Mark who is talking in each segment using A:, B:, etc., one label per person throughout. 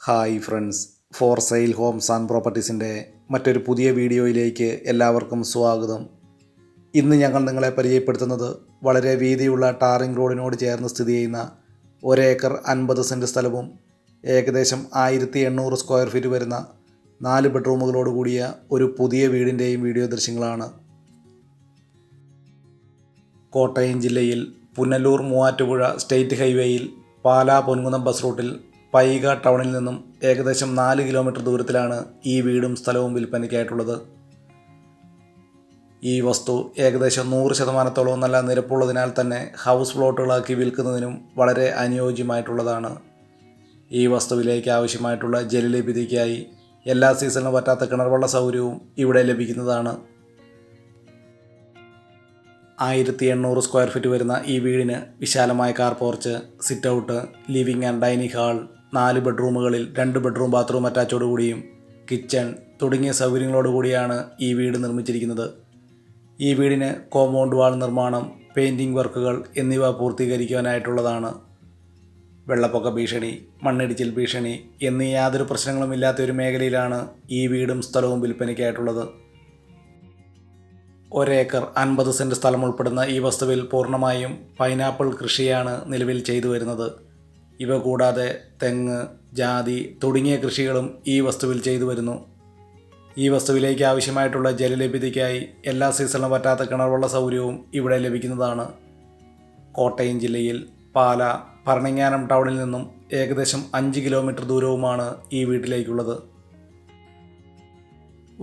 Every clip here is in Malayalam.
A: Hi friends, for sale homes and പ്രോപ്പർട്ടീസിൻ്റെ മറ്റൊരു പുതിയ വീഡിയോയിലേക്ക് എല്ലാവർക്കും സ്വാഗതം. ഇന്ന് ഞങ്ങൾ നിങ്ങളെ പരിചയപ്പെടുത്തുന്നത് വളരെ വീതിയുള്ള ടാറിംഗ് റോഡിനോട് ചേർന്ന് സ്ഥിതി ചെയ്യുന്ന 1 ഏക്കർ 50 സെൻറ്റ് സ്ഥലവും ഏകദേശം 1800 സ്ക്വയർ ഫീറ്റ് വരുന്ന 4 ബെഡ്റൂമുകളോട് കൂടിയ ഒരു പുതിയ വീടിൻ്റെയും വീഡിയോ ദൃശ്യങ്ങളാണ്. കോട്ടയം ജില്ലയിൽ പുനലൂർ മൂവാറ്റുപുഴ സ്റ്റേറ്റ് ഹൈവേയിൽ പാലാ പൊൻകുന്നം ബസ് റൂട്ടിൽ പൈക ടൗണിൽ നിന്നും ഏകദേശം 4 കിലോമീറ്റർ ദൂരത്തിലാണ് ഈ വീടും സ്ഥലവും വിൽപ്പനയ്ക്കായിട്ടുള്ളത്. ഈ വസ്തു ഏകദേശം 100% നല്ല നിരപ്പുള്ളതിനാൽ തന്നെ ഹൗസ് പ്ലോട്ടുകളാക്കി വിൽക്കുന്നതിനും വളരെ അനുയോജ്യമായിട്ടുള്ളതാണ്. ഈ വസ്തുവിലേക്ക് ആവശ്യമായിട്ടുള്ള ജലലഭ്യതയ്ക്കായി എല്ലാ സീസണിലും പറ്റാത്ത കിണർവെള്ള സൗകര്യവും ഇവിടെ ലഭിക്കുന്നതാണ്. 1800 സ്ക്വയർ ഫീറ്റ് വരുന്ന ഈ വീടിന് വിശാലമായ car porch, sit out, living and dining hall, 4 ബെഡ്റൂമുകളിൽ 2 ബെഡ്റൂം ബാത്റൂം അറ്റാച്ചോടുകൂടിയും കിച്ചൺ തുടങ്ങിയ സൗകര്യങ്ങളോടുകൂടിയാണ് ഈ വീട് നിർമ്മിച്ചിരിക്കുന്നത്. ഈ വീടിന് കോമ്പൗണ്ട് വാൾ നിർമ്മാണം, പെയിൻറ്റിംഗ് വർക്കുകൾ എന്നിവ പൂർത്തീകരിക്കുവാനായിട്ടുള്ളതാണ്. വെള്ളപ്പൊക്ക ഭീഷണി, മണ്ണിടിച്ചിൽ ഭീഷണി എന്നീ യാതൊരു പ്രശ്നങ്ങളും ഇല്ലാത്ത ഒരു മേഖലയിലാണ് ഈ വീടും സ്ഥലവും വിൽപ്പനയ്ക്കായിട്ടുള്ളത്. 1 ഏക്കർ 50 സെൻറ്റ് സ്ഥലം ഉൾപ്പെടുന്ന ഈ വസ്തുവിൽ പൂർണ്ണമായും പൈനാപ്പിൾ കൃഷിയാണ് നിലവിൽ ചെയ്തു വരുന്നത്. ഇവ കൂടാതെ തെങ്ങ്, ജാതി തുടങ്ങിയ കൃഷികളും ഈ വസ്തുവിൽ ചെയ്തു വരുന്നു. ഈ വസ്തുവിലേക്ക് ആവശ്യമായിട്ടുള്ള ജലലഭ്യതയ്ക്കായി എല്ലാ സീസണിലും പറ്റാത്ത കിണർവെള്ള സൗകര്യവും ഇവിടെ ലഭിക്കുന്നതാണ്. കോട്ടയം ജില്ലയിൽ പാല ഭരണങ്ങാനം ടൗണിൽ നിന്നും ഏകദേശം 5 കിലോമീറ്റർ ദൂരവുമാണ് ഈ വീട്ടിലേക്കുള്ളത്.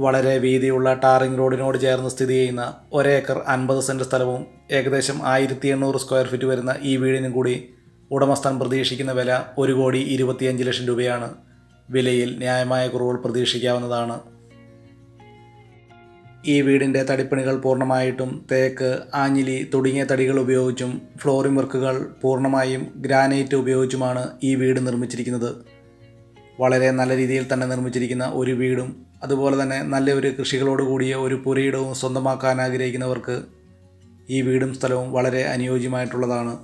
A: വളരെ വീതിയുള്ള ടാറിംഗ് റോഡിനോട് ചേർന്ന് സ്ഥിതി ചെയ്യുന്ന 1 ഏക്കർ 50 സെൻറ്റ് സ്ഥലവും ഏകദേശം 1800 സ്ക്വയർ ഫീറ്റ് വരുന്ന ഈ വീടിനും കൂടി ഉടമസ്ഥൻ പ്രതീക്ഷിക്കുന്ന വില 1,25,00,000 രൂപയാണ്. വിലയിൽ ന്യായമായ കുറവുകൾ പ്രതീക്ഷിക്കാവുന്നതാണ്. ഈ വീടിൻ്റെ തടിപ്പണികൾ പൂർണ്ണമായിട്ടും തേക്ക്, ആഞ്ഞിലി തുടങ്ങിയ തടികൾ ഉപയോഗിച്ചും ഫ്ലോറിംഗ് വർക്കുകൾ പൂർണ്ണമായും ഗ്രാനൈറ്റ് ഉപയോഗിച്ചുമാണ് ഈ വീട് നിർമ്മിച്ചിരിക്കുന്നത്. വളരെ നല്ല രീതിയിൽ തന്നെ നിർമ്മിച്ചിരിക്കുന്ന ഒരു വീടും അതുപോലെ തന്നെ നല്ല ഒരു കൃഷികളോട് കൂടിയ ഒരു പുരയിടവും സ്വന്തമാക്കാൻ ആഗ്രഹിക്കുന്നവർക്ക് ഈ വീടും സ്ഥലവും വളരെ അനുയോജ്യമായിട്ടുള്ളതാണ്.